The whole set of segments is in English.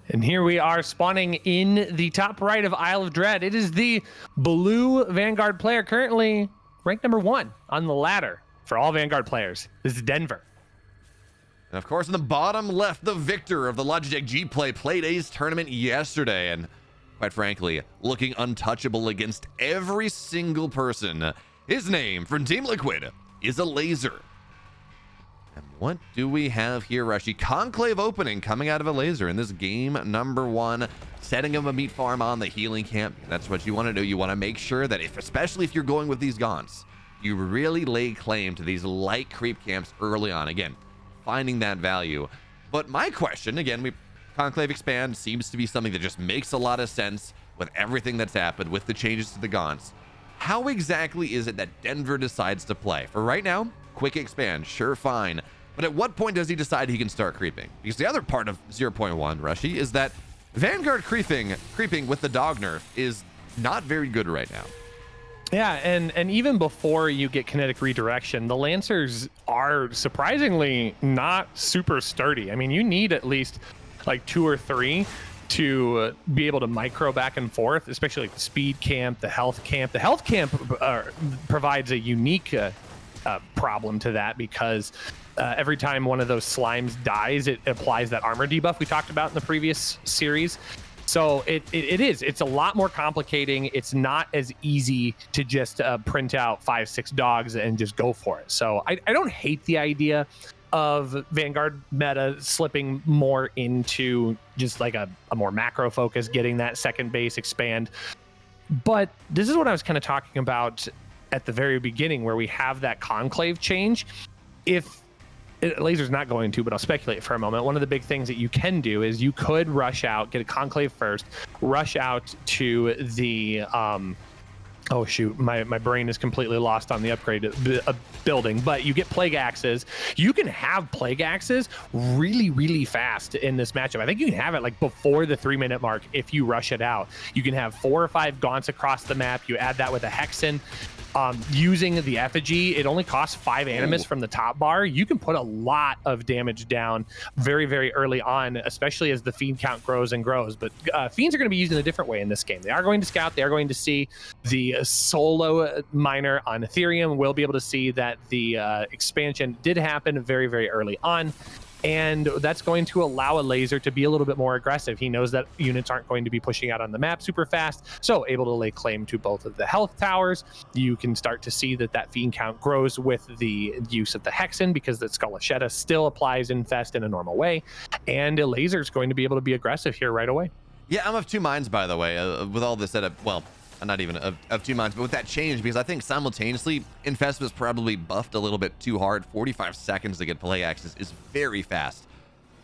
And here we are spawning in the top right of Isle of Dread. It is the blue Vanguard player, currently ranked number 1 on the ladder for all Vanguard players. This is Denver. And of course, in the bottom left, the victor of the Logitech G Play Playdays tournament yesterday. And quite frankly, looking untouchable against every single person. His name from Team Liquid is Elazer. And what do we have here, Rushy? Conclave opening coming out of Elazer in this game number 1, setting up a meat farm on the healing camp. That's what you want to do. You want to make sure that especially if you're going with these gaunts, you really lay claim to these light creep camps early on. Again, finding that value. But my question, again, Conclave Expand seems to be something that just makes a lot of sense with everything that's happened with the changes to the gaunts. How exactly is it that Denver decides to play? For right now, quick expand, sure, fine. But at what point does he decide he can start creeping? Because the other part of 0.1, Rushy, is that Vanguard creeping with the dog nerf is not very good right now. Yeah, and even before you get kinetic redirection, the Lancers are surprisingly not super sturdy. I mean, you need at least like 2 or 3 to be able to micro back and forth, especially like the speed camp, the health camp. The health camp provides a unique problem to that because every time one of those slimes dies, it applies that armor debuff we talked about in the previous series. So it's a lot more complicating. It's not as easy to just print out 5-6 dogs and just go for it. So I don't hate the idea of Vanguard meta slipping more into just like a more macro focus, getting that second base expand. But this is what I was kind of talking about at the very beginning, where we have that conclave change. If Lazer's not going to, but I'll speculate for a moment. One of the big things that you can do is you could rush out, get a conclave first, rush out to the oh shoot, my brain is completely lost on the upgrade building, but you get plague axes. You can have plague axes really fast in this matchup. I think you can have it like before the 3-minute mark if you rush it out. You can have 4 or 5 gaunts across the map. You add that with a hexen. Using the effigy, it only costs 5 animus from the top bar. You can put a lot of damage down very early on, especially as the fiend count grows and grows. But fiends are going to be used in a different way in this game. They are going to scout. They are going to see the solo miner on Ethereum. We'll be able to see that the expansion did happen very early on. And that's going to allow Elazer to be a little bit more aggressive. He knows that units aren't going to be pushing out on the map super fast, so able to lay claim to both of the health towers. You can start to see that fiend count grows with the use of the Hexen, because the Skulashetta still applies Infest in a normal way, and Elazer's going to be able to be aggressive here right away. Yeah, I'm of 2 minds, by the way, with all this setup. Well, not even of 2 minds, but with that change, because I think simultaneously Infest was probably buffed a little bit too hard. 45 seconds to get play access is very fast.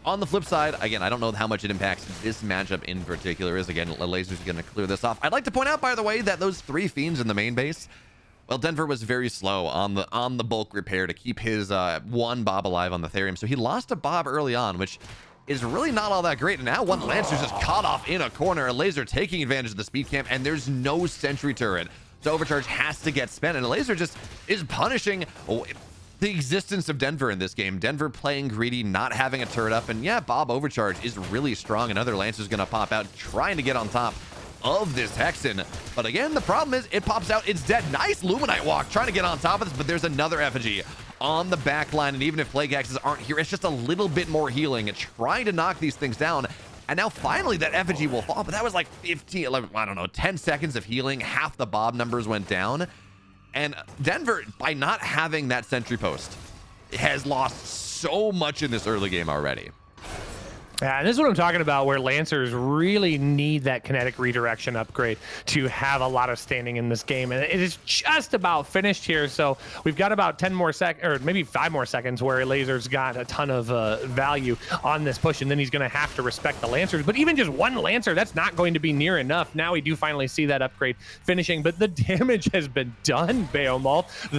On the flip side, again, I don't know how much it impacts this matchup in particular. Is again, Elazer's going to clear this off. I'd like to point out, by the way, that those 3 fiends in the main base, well, Denver was very slow on the bulk repair to keep his 1 Bob alive on the Therium, so he lost a Bob early on, which is really not all that great. And now one Lancer's just caught off in a corner. Elazer taking advantage of the speed camp, and there's no sentry turret. So overcharge has to get spent, and Elazer just is punishing the existence of Denver in this game. Denver playing greedy, not having a turret up, and yeah, Bob overcharge is really strong. Another Lancer's gonna pop out, trying to get on top of this Hexen. But again, the problem is it pops out, it's dead. Nice Luminite walk, trying to get on top of this, but there's another effigy on the back line, and even if plague axes aren't here, it's just a little bit more healing and trying to knock these things down. And now finally that effigy will fall, but that was like 15, 11, I don't know, 10 seconds of healing. Half the Bob numbers went down, and Denver, by not having that sentry post, has lost so much in this early game already. Yeah, and this is what I'm talking about, where Lancers really need that kinetic redirection upgrade to have a lot of standing in this game. And it is just about finished here. So we've got about 10 more seconds, or maybe 5 more seconds, where Elazer's got a ton of value on this push, and then he's going to have to respect the Lancers. But even just 1 Lancer, that's not going to be near enough. Now we do finally see that upgrade finishing, but the damage has been done, BeoMulf.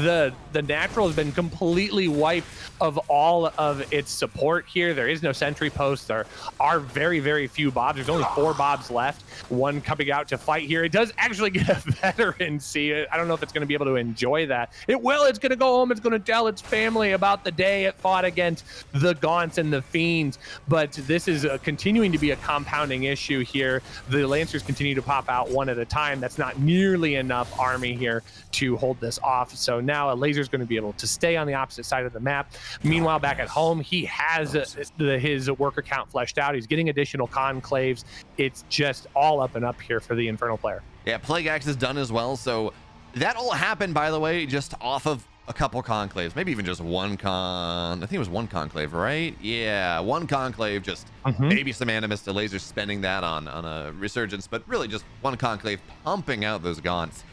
The natural has been completely wiped of all of its support here. There is no sentry post. There are very, very few Bobs. There's only 4 Bobs left. One coming out to fight here. It does actually get a veteran see it. I don't know if it's going to be able to enjoy that. It will. It's going to go home. It's going to tell its family about the day it fought against the Gaunts and the Fiends. But this is continuing to be a compounding issue here. The Lancers continue to pop out one at a time. That's not nearly enough army here to hold this off. So now Elazer's going to be able to stay on the opposite side of the map. Meanwhile, back at home, he has his worker count fleshed out. He's getting additional conclaves. It's just all up and up here for the Infernal player. Yeah, Plague Axe is done as well. So that all happened, by the way, just off of a couple conclaves, maybe even just one I think it was one conclave, right? Yeah, one conclave, just maybe some Animus. Elazer spending that on a resurgence, but really just one conclave pumping out those Gaunts.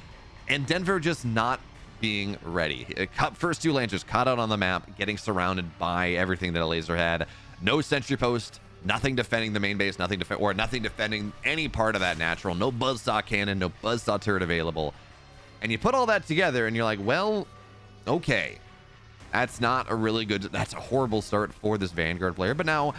And Denver just not being ready. First 2 Lancers caught out on the map, getting surrounded by everything that Elazer had. No sentry post, nothing defending the main base, nothing defending any part of that natural. No buzzsaw cannon, no buzzsaw turret available. And you put all that together and you're like, well, okay, that's a horrible start for this Vanguard player. But now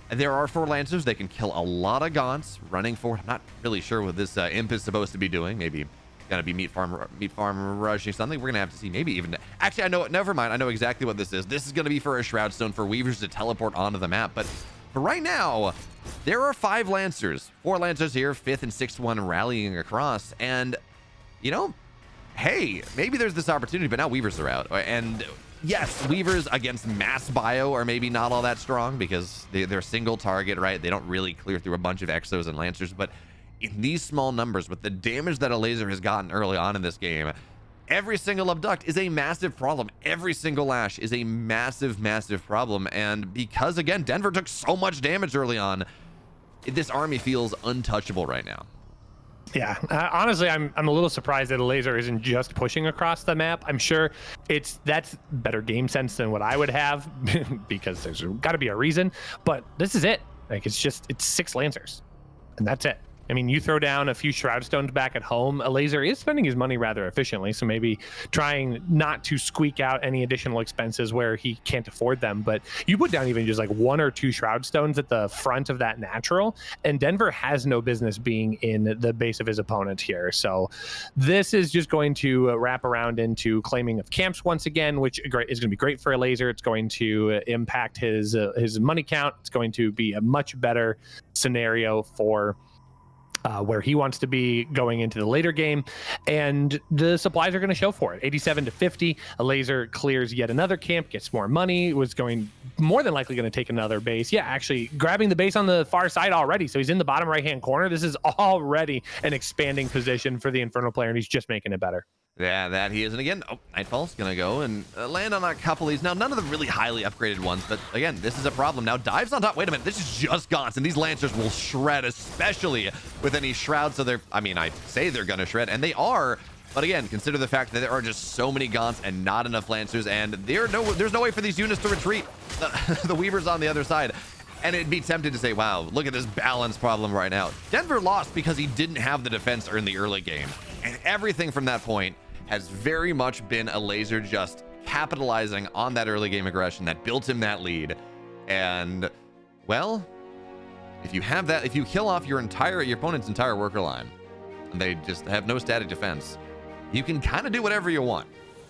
there are 4 Lancers. They can kill a lot of Gaunts running forward. I'm not really sure what this imp is supposed to be doing. Maybe gonna be meat farm rushing something. We're gonna have to see. Maybe even, actually, I know it. Never mind. I know exactly what this is. This is gonna be for a Shroud Stone for Weavers to teleport onto the map. But for right now, there are 5 Lancers, 4 Lancers here, 5th and 6th one rallying across. And you know, hey, maybe there's this opportunity, but now Weavers are out. And yes, Weavers against mass bio are maybe not all that strong because they're single target, right? They don't really clear through a bunch of Exos and Lancers, but in these small numbers, with the damage that Elazer has gotten early on in this game, every single abduct is a massive problem. Every single lash is a massive, massive problem. And because, again, Denver took so much damage early on, this army feels untouchable right now. Yeah, honestly, I'm a little surprised that Elazer isn't just pushing across the map. I'm sure that's better game sense than what I would have because there's got to be a reason. But this is it. Like, it's 6 Lancers, and that's it. I mean, you throw down a few Shroud Stones back at home. Elazer is spending his money rather efficiently, so maybe trying not to squeak out any additional expenses where he can't afford them. But you put down even just like 1 or 2 Shroud Stones at the front of that natural, and Denver has no business being in the base of his opponent here. So this is just going to wrap around into claiming of camps once again, which is going to be great for Elazer. It's going to impact his money count. It's going to be a much better scenario for where he wants to be going into the later game, and the supplies are going to show for it. 87 to 50. Elazer clears yet another camp, gets more money, was more than likely going to take another base. Yeah, actually grabbing the base on the far side already, so he's in the bottom right hand corner. This is already an expanding position for the Infernal player, and he's just making it better. Yeah, that he is. And again, Nightfall's going to go and land on a couple of these. Now, none of the really highly upgraded ones, but again, this is a problem. Now, Dives on top. Wait a minute. This is just Gaunts, and these Lancers will shred, especially with any Shrouds. So I say they're going to shred, and they are. But again, consider the fact that there are just so many Gaunts and not enough Lancers, and there's no way for these units to retreat. The Weaver's on the other side. And it'd be tempted to say, wow, look at this balance problem right now. Denver lost because he didn't have the defense in the early game. And everything from that point has very much been Elazer just capitalizing on that early game aggression that built him that lead. And, well, if you have that, if you kill off your opponent's entire worker line, and they just have no static defense, you can kind of do whatever you want.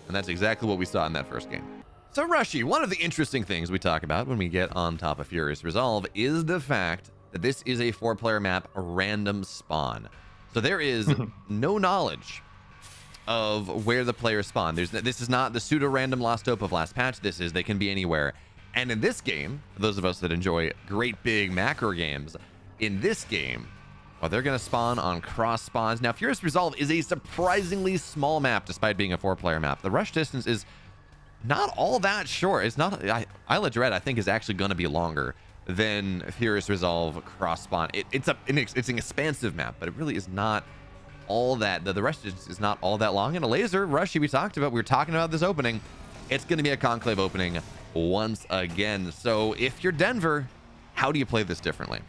And that's exactly what we saw in that first game. So, Rushy, one of the interesting things we talk about when we get on top of Furious Resolve is the fact that this is a 4-player map, a random spawn. So there is no knowledge of where the players spawn. This is not the pseudo-random Lost Hope of last patch. This is, they can be anywhere. And in this game, for those of us that enjoy great big macro games, in this game, well, they're going to spawn on cross spawns. Now, Furious Resolve is a surprisingly small map despite being a 4-player map. The rush distance is not all that short. It's not. Isla Dread, I think, is actually going to be longer than Furious Resolve cross spawn. It's an expansive map, but it really is not all that. The rush distance is not all that long. And Elazer, Rushy, we were talking about this opening. It's going to be a conclave opening once again. So if you're Denver, how do you play this differently?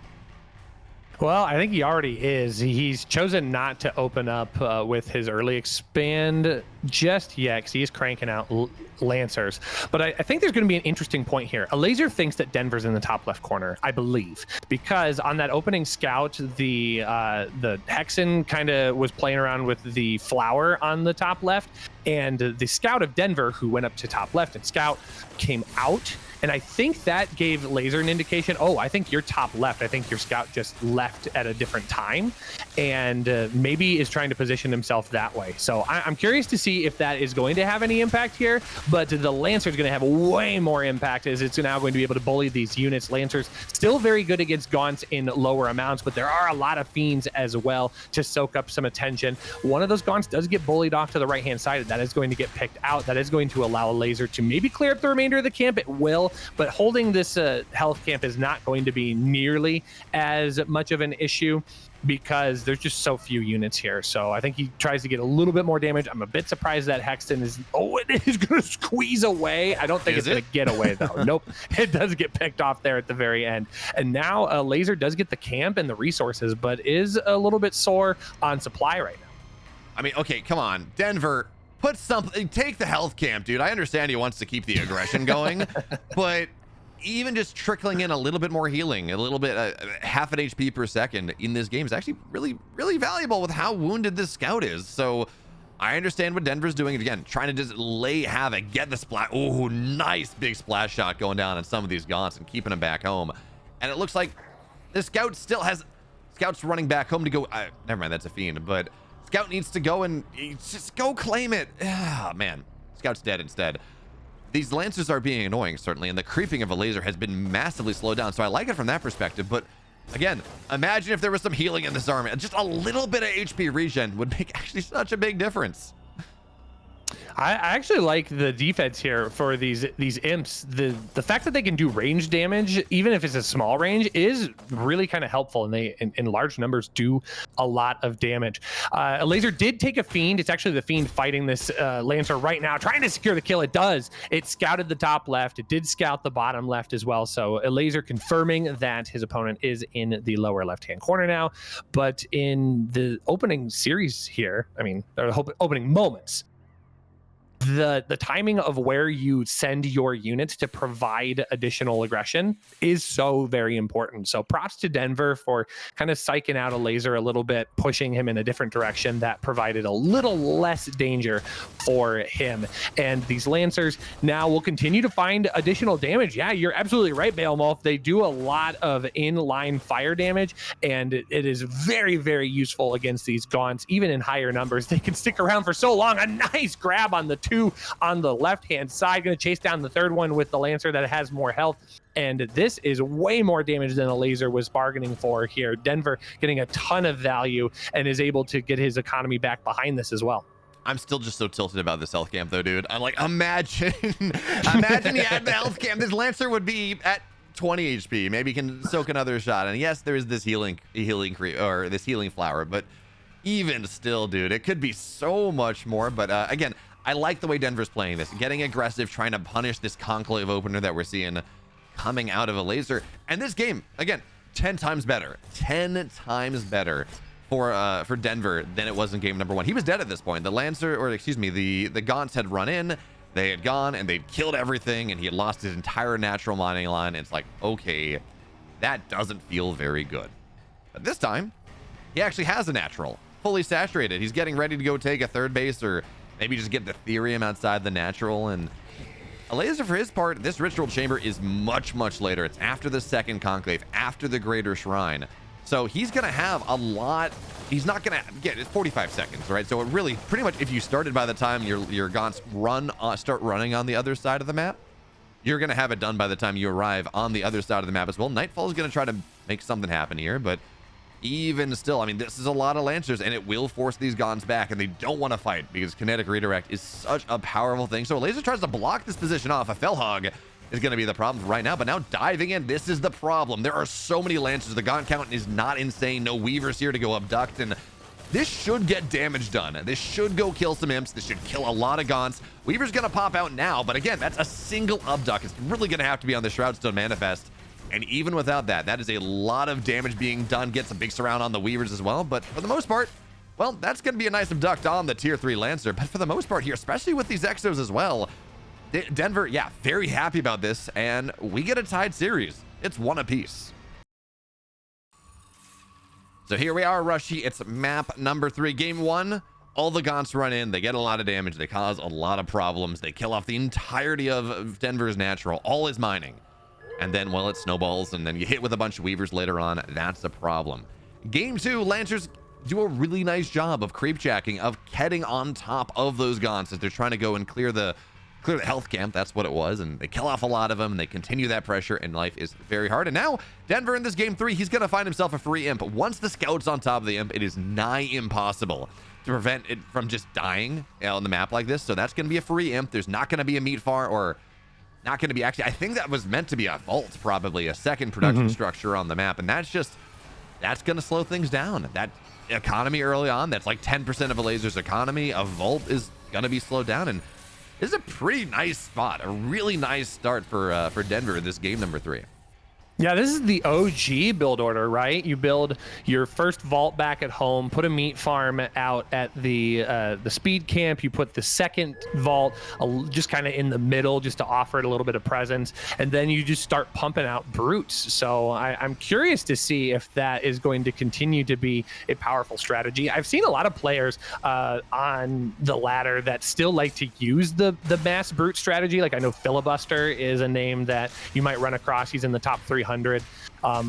Well, I think he already is. He's chosen not to open up with his early expand just yet, because he's cranking out Lancers. But I think there's going to be an interesting point here. Elazer thinks that Denver's in the top left corner, I believe, because on that opening scout, the Hexen kind of was playing around with the flower on the top left, and the scout of Denver, who went up to top left and scout, came out. And I think that gave Elazer an indication, oh, I think you're top left. I think your scout just left at a different time, and maybe is trying to position himself that way. So I'm curious to see if that is going to have any impact here, but the Lancer is going to have way more impact, as it's now going to be able to bully these units. Lancers still very good against Gaunts in lower amounts, but there are a lot of Fiends as well to soak up some attention. One of those Gaunts does get bullied off to the right-hand side. That is going to get picked out. That is going to allow Elazer to maybe clear up the remainder of the camp. It will, but holding this health camp is not going to be nearly as much of an issue, because there's just so few units here. So I think he tries to get a little bit more damage. I'm a bit surprised that Hexen is, it is going to squeeze away. I don't think it's going to get away, though. Nope. It does get picked off there at the very end. And now Elazer does get the camp and the resources, but is a little bit sore on supply right now. I mean, okay, come on. Denver, put something, take the health camp, dude. I understand he wants to keep the aggression going, but even just trickling in a little bit more healing, a little bit, half an HP per second in this game is actually really, really valuable with how wounded this scout is. So I understand what Denver's doing. Again, trying to just lay havoc, get the splash. Oh, nice big splash shot going down on some of these Gaunts and keeping them back home. And it looks like the scout still has scouts running back home to go. Never mind, that's a Fiend, but scout needs to go and just go claim it. Ah, man, scout's dead instead. These Lancers are being annoying, certainly, and the creeping of Elazer has been massively slowed down, so I like it from that perspective. But again, imagine if there was some healing in this army. Just a little bit of HP regen would make actually such a big difference. I actually like the defense here for these imps. The fact that they can do range damage, even if it's a small range, is really kind of helpful, and they in large numbers do a lot of damage. Elazer did take a Fiend. It's actually the Fiend fighting this Lancer right now, trying to secure the kill. It does. It scouted the top left. It did scout the bottom left as well. So Elazer confirming that his opponent is in the lower left-hand corner now. But in the opening series here, I mean, the opening moments, the timing of where you send your units to provide additional aggression is so very important. So props to Denver for kind of psyching out Elazer a little bit, pushing him in a different direction that provided a little less danger for him. And these Lancers now will continue to find additional damage. Yeah, you're absolutely right, BeoMulf. They do a lot of inline fire damage, and it is very, very useful against these Gaunts, even in higher numbers. They can stick around for so long. A nice grab on the two on the left-hand side, going to chase down the third one with the Lancer that has more health. And this is way more damage than Elazer was bargaining for here. Denver getting a ton of value and is able to get his economy back behind this as well. I'm still just so tilted about this health camp, though, dude. I'm like, imagine he had the health camp. This Lancer would be at 20 HP. Maybe he can soak another shot. And yes, there is this healing flower, but even still, dude, it could be so much more. But again, I like the way Denver's playing this, getting aggressive, trying to punish this conclave opener that we're seeing coming out of Elazer. And this game, again, 10 times better for Denver than it was in game number one. He was dead at this point. The Lancer, or excuse me, the Gaunts had run in, they had gone, and they'd killed everything, and he had lost his entire natural mining line. It's like, okay, that doesn't feel very good. But this time, he actually has a natural, fully saturated. He's getting ready to go take a third base, or maybe just get the Therium outside the natural. And Elazer, for his part, this ritual chamber is much, much later. It's after the second conclave, after the greater shrine. So he's going to have a lot. He's not going to get it's 45 seconds, right? So it really, pretty much, if you started by the time your Gaunts start running on the other side of the map, you're going to have it done by the time you arrive on the other side of the map as well. Nightfall is going to try to make something happen here, but even still, I mean, this is a lot of Lancers, and it will force these Gaunts back, and they don't want to fight because kinetic redirect is such a powerful thing. So Elazer tries to block this position off. A Felhog is going to be the problem right now, but now diving in, this is the problem. There are so many Lancers. The Gaunt count is not insane. No Weavers here to go abduct, and this should get damage done. This should go kill some imps. This should kill a lot of Gaunts. Weaver's going to pop out now, but again, that's a single abduct. It's really going to have to be on the Shroudstone Manifest. And even without that, that is a lot of damage being done. Get some big surround on the Weavers as well. But for the most part, well, that's going to be a nice abduct on the tier 3 Lancer. But for the most part here, especially with these Exos as well, Denver, yeah, very happy about this. And we get a tied series. It's 1 apiece. So here we are, Rushy. It's map number 3. Game 1. All the Gaunts run in. They get a lot of damage. They cause a lot of problems. They kill off the entirety of Denver's natural. All is mining. And then, well, it snowballs. And then you hit with a bunch of Weavers later on. That's a problem. Game 2, Lancers do a really nice job of creep jacking, of getting on top of those Gaunts as they're trying to go and clear the health camp. That's what it was. And they kill off a lot of them. And they continue that pressure. And life is very hard. And now, Denver in this game 3, he's going to find himself a free imp. Once the scout's on top of the imp, it is nigh impossible to prevent it from just dying on the map like this. So that's going to be a free imp. There's not going to be a meat farm, or not going to be, actually, I think that was meant to be a vault, probably a second production structure on the map. And that's going to slow things down. That economy early on, that's like 10% of Elazer's economy. A vault is going to be slowed down. And this is a pretty nice spot, a really nice start for Denver in this game number 3. Yeah, this is the OG build order, right? You build your first vault back at home, put a meat farm out at the speed camp. You put the second vault just kind of in the middle, just to offer it a little bit of presence, and then you just start pumping out brutes. So I'm curious to see if that is going to continue to be a powerful strategy. I've seen a lot of players on the ladder that still like to use the mass brute strategy. Like I know Filibuster is a name that you might run across. He's in the top 300.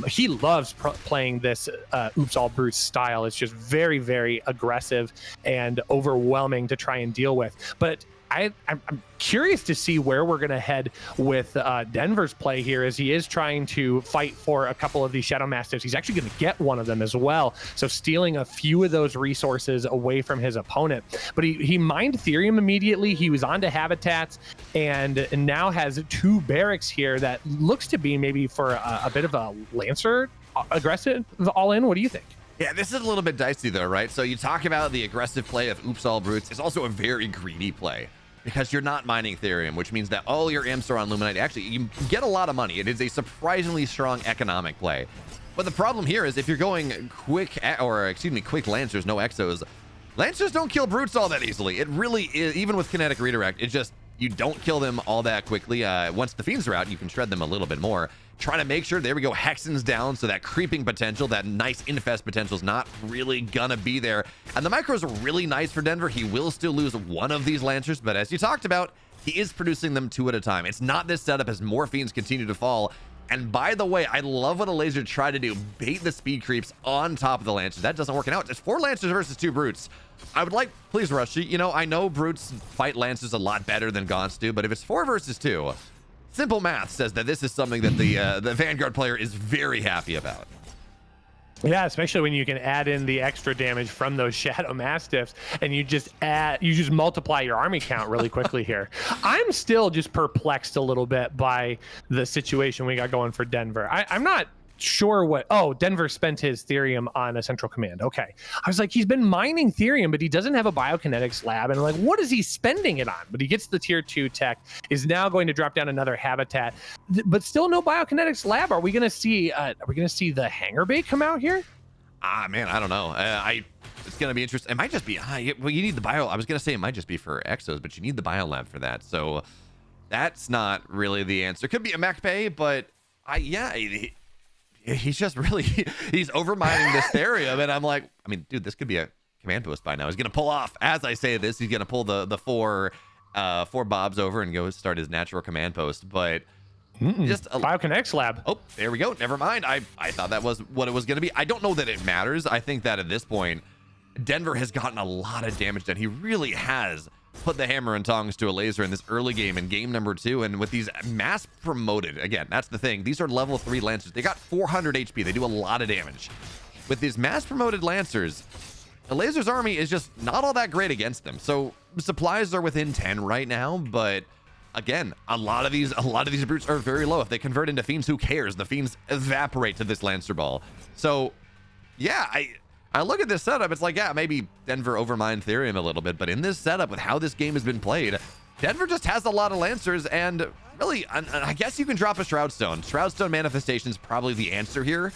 He loves playing this Oops All Brutes style. It's just very, very aggressive and overwhelming to try and deal with. But I'm curious to see where we're going to head with Denver's play here, as he is trying to fight for a couple of these Shadow Mastiffs. He's actually going to get one of them as well, so stealing a few of those resources away from his opponent. But he mined Therium immediately. He was onto habitats, and now has 2 barracks here that looks to be maybe for a bit of a Lancer aggressive all-in. What do you think? Yeah, this is a little bit dicey though, right? So you talk about the aggressive play of Oops All Brutes. It's also a very greedy play, because you're not mining Therium, which means that all your imps are on Luminite. Actually, you get a lot of money. It is a surprisingly strong economic play. But the problem here is if you're going quick Lancers, no Exos, Lancers don't kill Brutes all that easily. It really is, even with kinetic redirect, it's just, you don't kill them all that quickly. Once the Fiends are out, you can shred them a little bit more. Trying to make sure, there we go, Hexen's down, so that creeping potential, that nice infest potential is not really gonna be there. And the micros are really nice for Denver. He will still lose one of these Lancers, but as you talked about, he is producing them 2 at a time. It's not this setup as more Fiends continue to fall. And by the way, I love what Elazer tried to do, bait the speed creeps on top of the Lancers. That doesn't work out. It's 4 Lancers versus 2 Brutes. I would like, please, Rushy, you know, I know Brutes fight Lancers a lot better than Gaunts do, but if it's 4 versus 2, simple math says that this is something that the Vanguard player is very happy about. Yeah, especially when you can add in the extra damage from those Shadow Mastiffs, and you just multiply your army count really quickly here. I'm still just perplexed a little bit by the situation we got going for Denver. I'm not sure what. Oh, Denver spent his Therium on a central command. Okay, I was like, he's been mining Therium, but he doesn't have a biokinetics lab, and I'm like, what is he spending it on? But he gets the tier 2 tech, is now going to drop down another habitat, but still no biokinetics lab. Are we going to see the hangar bait come out here? Man, I don't know. It's going to be interesting. It might just be, well, you need the bio. I was going to say it might just be for Exos, but you need the bio lab for that. So that's not really the answer. Could be a mech pay, but he's just really, he's overmining this Therium, and I'm like, I mean, dude, this could be a command post by now. He's gonna pull off, as I say this, he's gonna pull the four Bobs over and go start his natural command post. But just a Biokinetics lab. Oh, there we go. Never mind. I thought that was what it was gonna be. I don't know that it matters. I think that at this point, Denver has gotten a lot of damage done. He really has put the hammer and tongs to Elazer in this early game, in game number 2. And with these mass promoted, again, that's the thing, these are level 3 Lancers. They got 400 HP. They do a lot of damage. With these mass promoted Lancers, Elazer's army is just not all that great against them. So supplies are within 10 right now, but again, a lot of these brutes are very low. If they convert into Fiends, who cares? The Fiends evaporate to this Lancer ball. So yeah, I look at this setup, it's like, yeah, maybe Denver overmined Therium a little bit, but in this setup, with how this game has been played, Denver just has a lot of Lancers, and really, I guess you can drop a Shroud Stone. Shroud Stone manifestation is probably the answer here.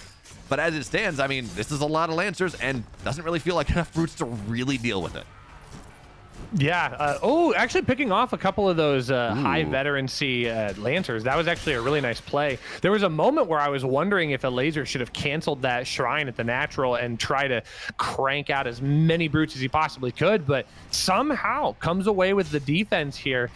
But as it stands, I mean, this is a lot of Lancers and doesn't really feel like enough Brutes to really deal with it. Yeah. Oh, actually picking off a couple of those high veterancy Lancers. That was actually a really nice play. There was a moment where I was wondering if Elazer should have canceled that Shrine at the natural and try to crank out as many Brutes as he possibly could, but somehow comes away with the defense here.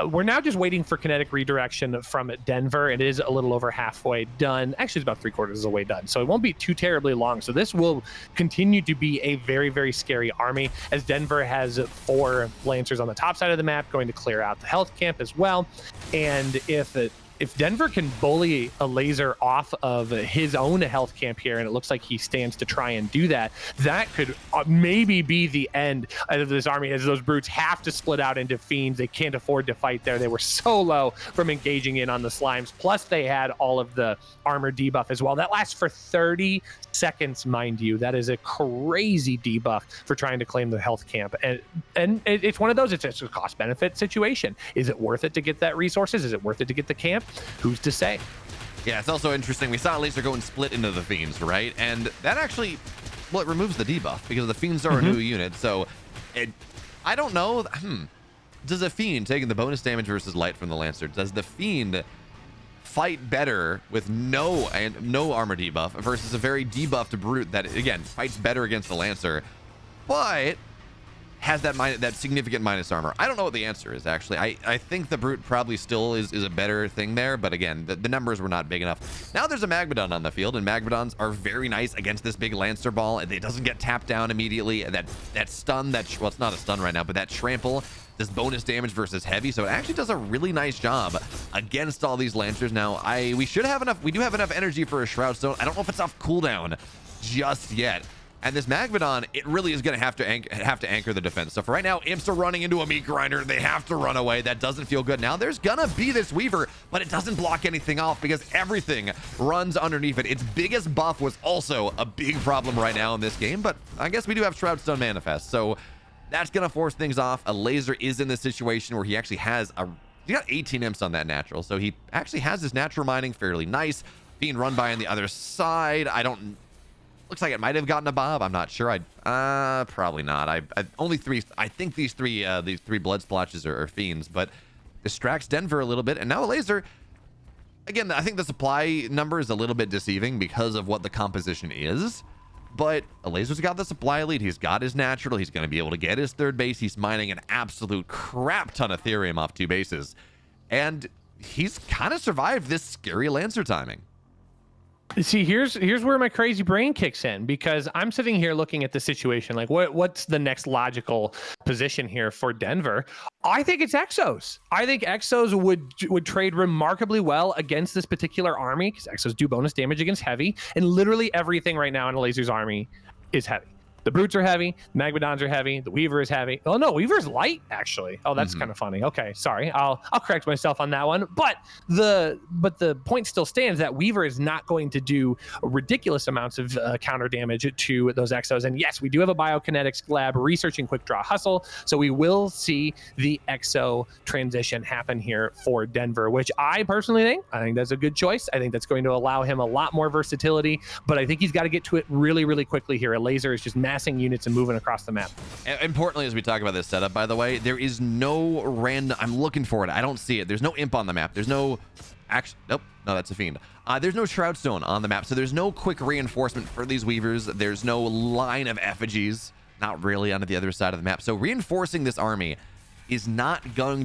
We're now just waiting for kinetic redirection from Denver. It is a little over halfway done. Actually, it's about 3/4 of the way done, so it won't be too terribly long. So this will continue to be a very, very scary army, as Denver has 4 Lancers on the top side of the map going to clear out the health camp as well. And if Denver can bully Elazer off of his own health camp here, and it looks like he stands to try and do that, that could maybe be the end of this army, as those Brutes have to split out into Fiends. They can't afford to fight there. They were so low from engaging in on the Slimes. Plus, they had all of the armor debuff as well. That lasts for 30 seconds, mind you. That is a crazy debuff for trying to claim the health camp. And it's one of those, it's a cost-benefit situation. Is it worth it to get that resources? Is it worth it to get the camp? Who's to say? Yeah, it's also interesting. We saw Elazer go and split into the Fiends, right? And that actually, well, it removes the debuff because the Fiends are a new unit. So I don't know. Does a Fiend, taking the bonus damage versus light from the Lancer, does the Fiend fight better with no armor debuff versus a very debuffed Brute that, again, fights better against the Lancer, but has that significant minus armor? I don't know what the answer is, actually. I think the Brute probably still is a better thing there, but again, the numbers were not big enough. Now there's a Magmadon on the field, and Magmadons are very nice against this big Lancer ball. It doesn't get tapped down immediately. That stun, well, it's not a stun right now, but that trample does bonus damage versus heavy, so it actually does a really nice job against all these Lancers. Now, we do have enough energy for a Shroud Stone. I don't know if it's off cooldown just yet. And this Magmadon, it really is going to have to anchor the defense. So for right now, Imps are running into a meat grinder. They have to run away. That doesn't feel good. Now there's going to be this Weaver, but it doesn't block anything off because everything runs underneath it. Its biggest buff was also a big problem right now in this game, but I guess we do have Shroud Stone Manifest. So that's going to force things off. Elazer is in this situation where he actually has he got 18 Imps on that natural. So he actually has his natural mining fairly nice. Being run by on the other side. Looks like it might have gotten a Bob. I'm not sure. Probably not. I only 3. I think these three blood splotches are Fiends, but distracts Denver a little bit. And now Elazer, again, I think the supply number is a little bit deceiving because of what the composition is. But Elazer's got the supply lead. He's got his natural. He's going to be able to get his 3rd base. He's mining an absolute crap ton of Therium off 2 bases, and he's kind of survived this scary Lancer timing. See, here's where my crazy brain kicks in, because I'm sitting here looking at the situation like, what's the next logical position here for Denver? I think it's Exos. I think Exos would trade remarkably well against this particular army, because Exos do bonus damage against heavy, and literally everything right now in Elazer's army is heavy. The Brutes are heavy, Magmadons are heavy, the Weaver is heavy. Oh no, Weaver's light, actually. Oh, that's kind of funny. Okay, sorry. I'll correct myself on that one. But the point still stands that Weaver is not going to do ridiculous amounts of counter damage to those Exos. And yes, we do have a biokinetics lab researching quick draw hustle, so we will see the Exo transition happen here for Denver, which I personally think that's a good choice. I think that's going to allow him a lot more versatility, but I think he's got to get to it really, really quickly here. Elazer is just massing units and moving across the map. Importantly, as we talk about this setup, by the way, there is no random. I'm looking for it. I don't see it. There's no imp on the map. There's no nope. No, that's a fiend. There's no Shroud Stone on the map, so there's no quick reinforcement for these Weavers. There's no line of effigies, not really, onto the other side of the map. So reinforcing this army is not really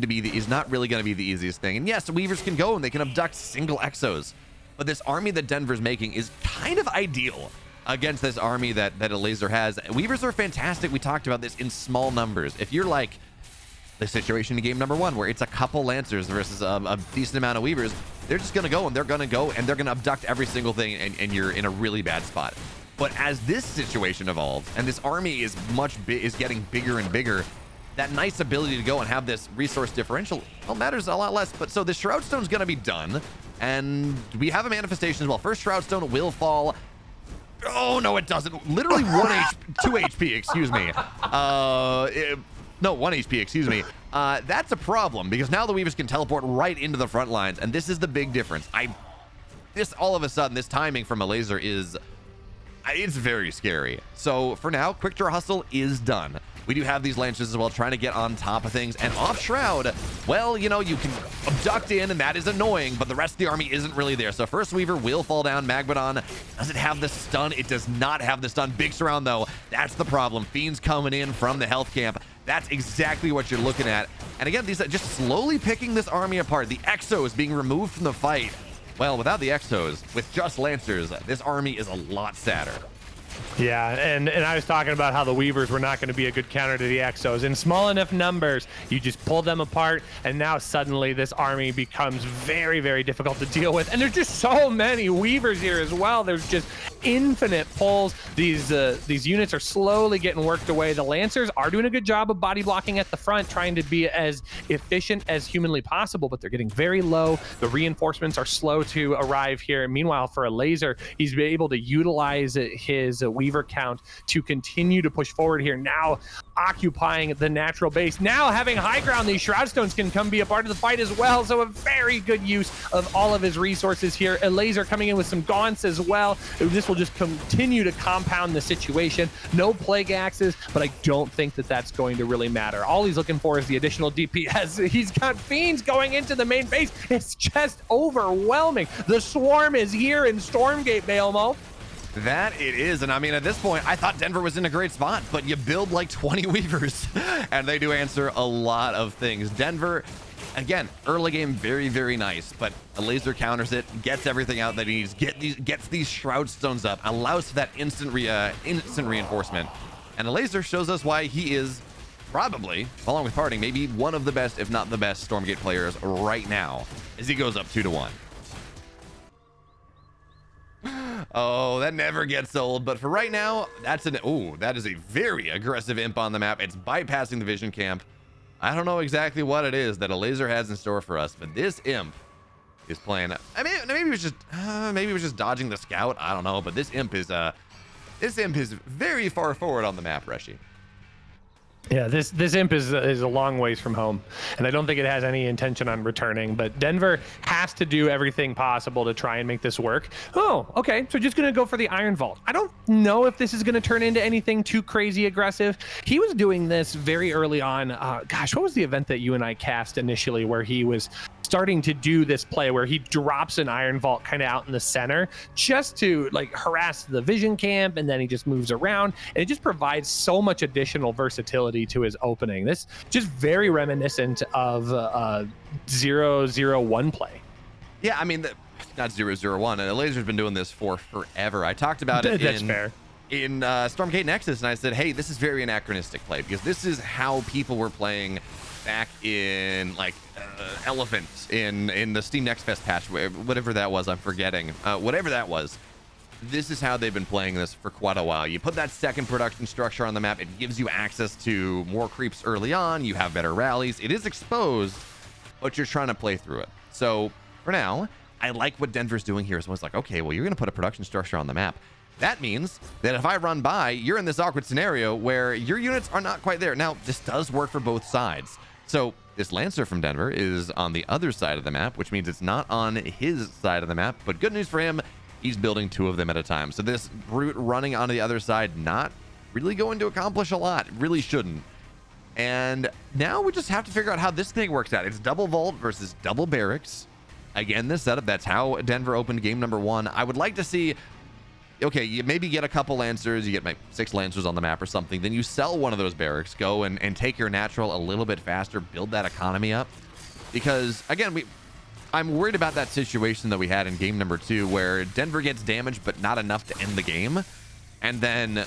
going to be the easiest thing. And yes, Weavers can go and they can abduct single Exos, but this army that Denver's making is kind of ideal against this army that Elazer has. Weavers are fantastic. We talked about this in small numbers. If you're like the situation in game number 1 where it's a couple Lancers versus a decent amount of Weavers, they're just going to go and they're going to abduct every single thing, and you're in a really bad spot. But as this situation evolves and this army is getting bigger and bigger, that nice ability to go and have this resource differential matters a lot less. But so the Shroud Stone's going to be done, and we have a manifestation as well. First Shroud Stone will fall. Oh no, it doesn't. Literally 2 HP, excuse me. No, 1 HP, excuse me. That's a problem because now the Weavers can teleport right into the front lines, and this is the big difference. This all of a sudden, this timing from Elazer is, it's very scary. So for now, Quick Draw Hustle is done. We do have these Lancers as well, trying to get on top of things. And off Shroud, well, you know, you can abduct in, and that is annoying, but the rest of the army isn't really there. So first Weaver will fall down. Magmadon, does it have the stun? It does not have the stun. Big Surround, though, that's the problem. Fiends coming in from the health camp. That's exactly what you're looking at. And again, these are just slowly picking this army apart. The Exos being removed from the fight. Well, without the Exos, with just Lancers, this army is a lot sadder. Yeah, and I was talking about how the Weavers were not going to be a good counter to the Exos. In small enough numbers, you just pull them apart, and now suddenly this army becomes very, very difficult to deal with. And there's just so many Weavers here as well. There's just infinite pulls. These units are slowly getting worked away. The Lancers are doing a good job of body blocking at the front, trying to be as efficient as humanly possible, but they're getting very low. The reinforcements are slow to arrive here. Meanwhile, for Elazer, he's been able to utilize his Weaver count to continue to push forward here, now occupying the natural base, now having high ground. These Shroud Stones can come be a part of the fight as well, so a very good use of all of his resources here. Elazer coming in with some gaunts as well. This will just continue to compound the situation. No Plague Axes, but I don't think that that's going to really matter. All he's looking for is the additional DPS. He's got Fiends going into the main base. It's just overwhelming. The Swarm is here in Stormgate, BeoMulf. That it is, and I mean, at this point, I thought Denver was in a great spot, but you build like 20 Weavers, and they do answer a lot of things. Denver, again, early game, very, very nice, but Elazer counters it, gets everything out that he needs, gets these Shroud Stones up, allows for that instant reinforcement, and Elazer shows us why he is probably, along with Parting, maybe one of the best, if not the best, Stormgate players right now, as he goes up 2-1. Oh, that never gets old, but for right now, that is a very aggressive imp on the map. It's bypassing the vision camp. I don't know exactly what it is that Elazer has in store for us, but this imp is playing. I mean, maybe it was just dodging the scout. I don't know, but this imp is very far forward on the map, Reshi. Yeah, this imp is a long ways from home, and I don't think it has any intention on returning, but Denver has to do everything possible to try and make this work. Oh, okay, so just gonna go for the Iron Vault. I don't know if this is gonna turn into anything too crazy aggressive. He was doing this very early on. Gosh, what was the event that you and I cast initially where he was starting to do this play where he drops an Iron Vault kind of out in the center just to like harass the vision camp, and then he just moves around, and it just provides so much additional versatility to his opening. This just very reminiscent of 0-0-1 play. Yeah, I mean, not 0-0-1, and Elazer's been doing this for forever. I talked about it in Stormgate Nexus, and I said, hey, this is very anachronistic play because this is how people were playing back in like Elephants in the Steam Next Fest patch, whatever that was, I'm forgetting, whatever that was. This is how they've been playing this for quite a while. You put that second production structure on the map, it gives you access to more creeps early on, you have better rallies, it is exposed, but you're trying to play through it. So for now, I like what Denver's doing here. So it's like, okay, well, you're gonna put a production structure on the map. That means that if I run by, you're in this awkward scenario where your units are not quite there. Now, this does work for both sides. So this Lancer from Denver is on the other side of the map, which means it's not on his side of the map, but good news for him, he's building 2 of them at a time. So this Brute running on the other side, not really going to accomplish a lot. It really shouldn't. And now we just have to figure out how this thing works out. It's double vault versus double barracks. Again, this setup, that's how Denver opened game number 1. I would like to see, okay, you maybe get a couple Lancers, you get like 6 Lancers on the map or something, then you sell one of those barracks, go and take your natural a little bit faster, build that economy up. Because, again, I'm worried about that situation that we had in game number 2 where Denver gets damaged but not enough to end the game, and then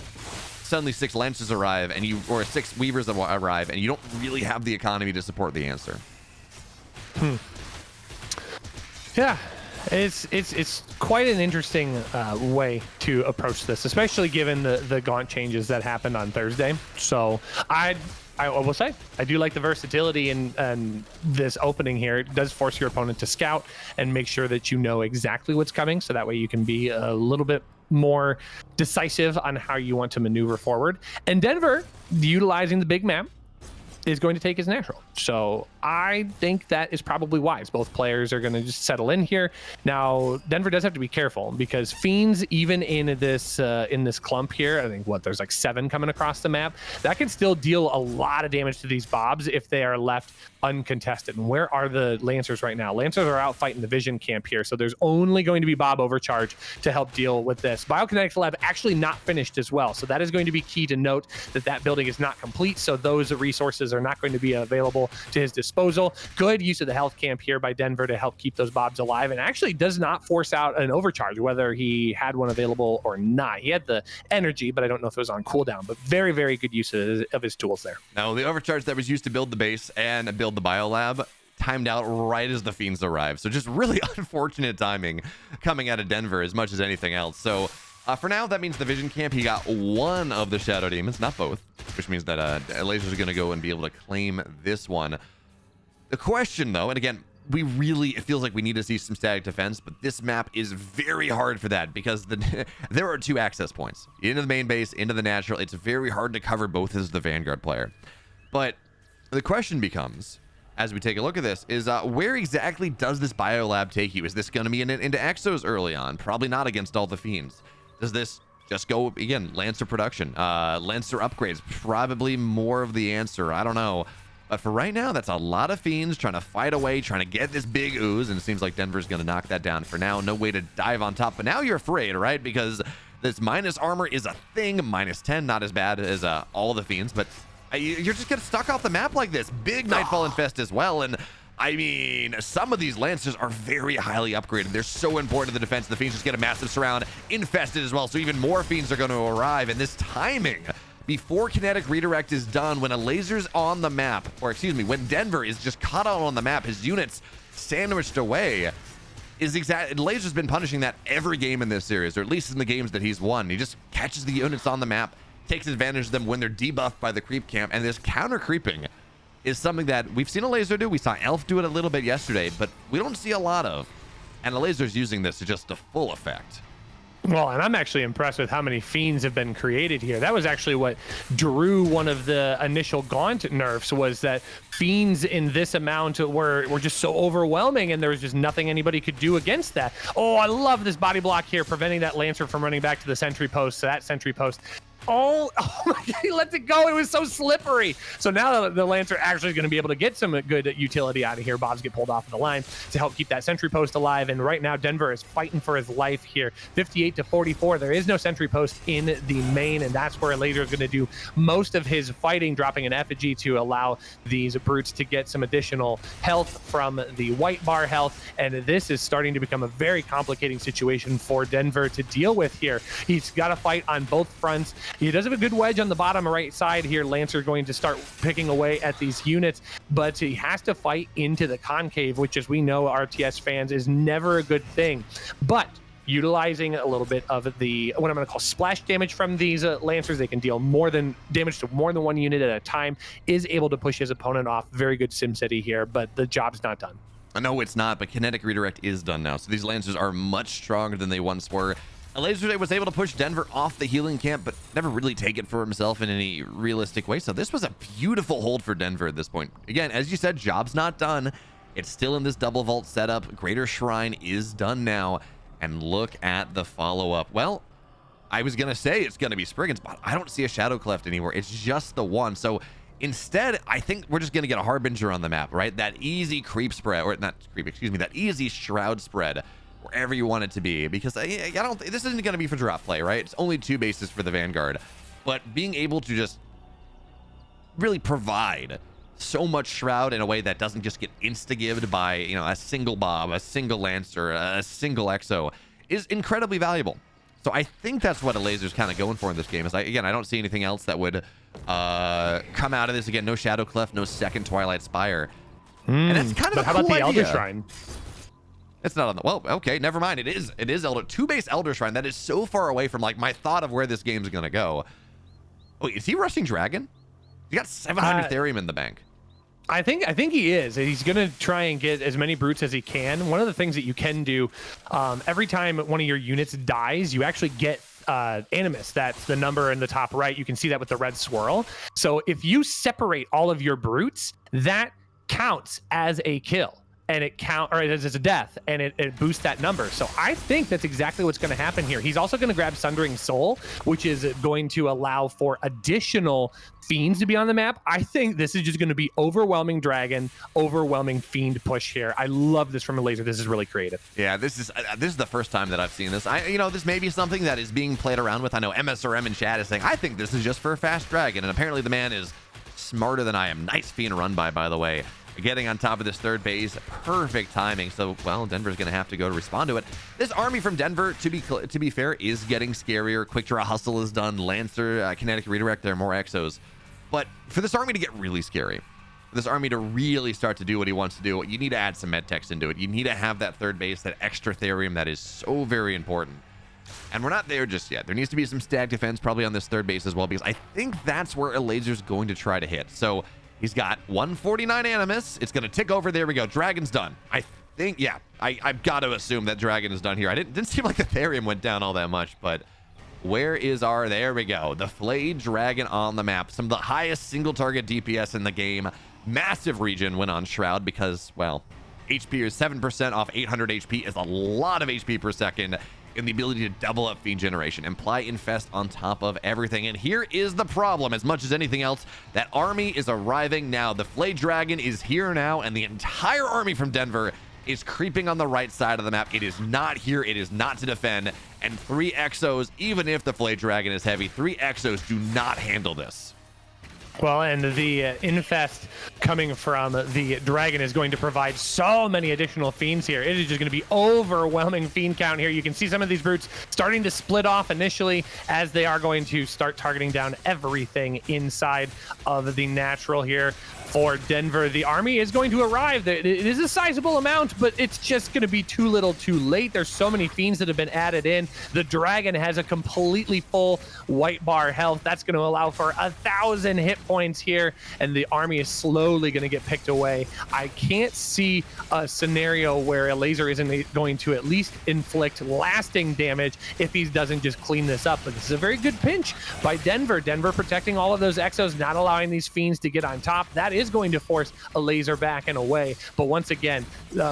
suddenly 6 Lancers arrive or 6 Weavers arrive, and you don't really have the economy to support the answer. Yeah, it's quite an interesting way to approach this, especially given the gaunt changes that happened on Thursday. So I will say I do like the versatility and this opening here. It does force your opponent to scout and make sure that you know exactly what's coming, so that way you can be a little bit more decisive on how you want to maneuver forward. And Denver, utilizing the big map, is going to take his natural. So I think that is probably wise. Both players are going to just settle in here. Now, Denver does have to be careful because Fiends, even in this clump here, I think there's like 7 coming across the map, that can still deal a lot of damage to these Bobs if they are left uncontested. And where are the Lancers right now? Lancers are out fighting the Vision camp here, so there's only going to be Bob overcharge to help deal with this. Biokinetics Lab actually not finished as well, so that is going to be key to note that building is not complete, so those resources are not going to be available to his disposal. Good use of the health camp here by Denver to help keep those Bobs alive, and actually does not force out an overcharge, whether he had one available or not. He had the energy, but I don't know if it was on cooldown, but very, very good use of his tools there. Now, the overcharge that was used to build the base and build the biolab timed out right as the Fiends arrived. So just really unfortunate timing coming out of Denver as much as anything else. So for now, that means the Vision camp, he got 1 of the Shadow Demons, not both, which means that Elazer is going to go and be able to claim this one. The question, though, and again, it feels like we need to see some static defense, but this map is very hard for that because there are 2 access points. Into the main base, into the natural. It's very hard to cover both as the Vanguard player. But the question becomes, as we take a look at this, is where exactly does this biolab take you? Is this going to be into Exos early on? Probably not against all the Fiends. Does this just go, again, Lancer production? Lancer upgrades, probably more of the answer. I don't know. But for right now, that's a lot of Fiends trying to fight away, trying to get this big ooze, and it seems like Denver's going to knock that down for now. No way to dive on top, but now you're afraid, right? Because this minus armor is a thing. Minus 10, not as bad as all the Fiends, but you're just getting stuck off the map like this. Big Nightfall Infest as well, and I mean, some of these Lancers are very highly upgraded. They're so important to the defense. The Fiends just get a massive surround, infested as well, so even more Fiends are going to arrive, and this timing before kinetic redirect is done, when Elazer's on the map, or excuse me, when Denver is just caught out on the map, his units sandwiched away, is exact. Elazer's been punishing that every game in this series, or at least in the games that he's won. He just catches the units on the map, takes advantage of them when they're debuffed by the creep camp, and this counter creeping is something that we've seen Elazer do. We saw Elf do it a little bit yesterday, but we don't see a lot of, and Elazer's using this to just the full effect. Well, and I'm actually impressed with how many Fiends have been created here. That was actually what drew one of the initial Gaunt nerfs, was that Fiends in this amount were just so overwhelming, and there was just nothing anybody could do against that. Oh, I love this body block here, preventing that Lancer from running back to the sentry post. So that sentry post, oh my God, he let it go. It was so slippery. So now the Lancer actually is going to be able to get some good utility out of here. Bobs get pulled off of the line to help keep that sentry post alive. And right now, Denver is fighting for his life here. 58-44. There is no sentry post in the main, and that's where Elazer is going to do most of his fighting, dropping an effigy to allow these brutes to get some additional health from the white bar health. And this is starting to become a very complicating situation for Denver to deal with here. He's got to fight on both fronts. He does have a good wedge on the bottom right side here. Lancer going to start picking away at these units, but he has to fight into the concave, which, as we know, RTS fans, is never a good thing. But utilizing a little bit of the, what I'm going to call splash damage from these Lancers, they can deal damage to more than one unit at a time, is able to push his opponent off. Very good SimCity here, but the job's not done. No, it's not, but kinetic redirect is done now. So these Lancers are much stronger than they once were. Elazer was able to push Denver off the healing camp, but never really take it for himself in any realistic way. So this was a beautiful hold for Denver at this point. Again, as you said, job's not done. It's still in this double vault setup. Greater Shrine is done now. And look at the follow-up. Well, I was going to say it's going to be Spriggan's, but I don't see a Shadow Cleft anywhere. It's just the one. So instead, I think we're just going to get a Harbinger on the map, right? That easy creep spread, or not creep, excuse me, that easy Shroud spread, wherever you want it to be, because I don't, this isn't going to be for drop play, right? It's only 2 bases for the Vanguard, but being able to just really provide so much Shroud in a way that doesn't just get insta-gived by, you know, a single Bob, a single Lancer, a single Exo is incredibly valuable. So I think that's what Elazer's kind of going for in this game. Is I don't see anything else that would come out of this. Again, no Shadow Cleft, no second Twilight Spire, and that's kind of a how cool about the idea. Elder Shrine? It's not on the, well, okay, never mind. It is Elder, 2-base Elder Shrine. That is so far away from like my thought of where this game's gonna go. Oh, is he rushing Dragon? He got 700 Therium in the bank. I think he is. He's going to try and get as many brutes as he can. One of the things that you can do, every time one of your units dies, you actually get Animus. That's the number in the top right. You can see that with the red swirl. So if you separate all of your brutes, that counts as a kill. And it as a death, and it boosts that number. So I think that's exactly what's going to happen here. He's also going to grab Sundering Soul, which is going to allow for additional fiends to be on the map. I think this is just going to be overwhelming dragon, overwhelming fiend push here. I love this from Elazer. This is really creative. Yeah, this is the first time that I've seen this. This may be something that is being played around with. I know MSRM in chat is saying, I think this is just for a fast dragon, and apparently the man is smarter than I am. Nice fiend run by the way. Getting on top of this third base, perfect timing. So, well, Denver's going to have to go to respond to it. This army from Denver, to be fair, is getting scarier. Quick Draw Hustle is done. Lancer, Kinetic Redirect, there are more Exos. But for this army to get really scary, for this army to really start to do what he wants to do, you need to add some Medtechs into it. You need to have that third base, that extra Therium that is so very important. And we're not there just yet. There needs to be some stack defense probably on this third base as well, because I think that's where Elazer's going to try to hit. So he's got 149 Animus. It's going to tick over. There we go. Dragon's done. I think, yeah, I've got to assume that Dragon is done here. I didn't seem like the Therium went down all that much, but where is our, there we go. The Flayed Dragon on the map. Some of the highest single target DPS in the game. Massive region went on Shroud because, well, HP is 7% off 800 HP is a lot of HP per second. And the ability to double up fiend generation, imply infest on top of everything. And here is the problem, as much as anything else, that army is arriving now. The Flayed Dragon is here now, and the entire army from Denver is creeping on the right side of the map. It is not here. It is not to defend. And 3 Exos, even if the Flayed Dragon is heavy, 3 Exos do not handle this. Well, and the infest coming from the dragon is going to provide so many additional fiends here. It is just going to be overwhelming fiend count here. You can see some of these brutes starting to split off initially as they are going to start targeting down everything inside of the natural here. For Denver, the army is going to arrive. It is a sizable amount, but it's just going to be too little too late. There's so many fiends that have been added in. The dragon has a completely full white bar health. That's going to allow for 1,000 hit points here, and the army is slowly going to get picked away. I can't see a scenario where Elazer isn't going to at least inflict lasting damage if he doesn't just clean this up. But this is a very good pinch by Denver. Denver protecting all of those Exos, not allowing these fiends to get on top. That is going to force Elazer back and away. But once again,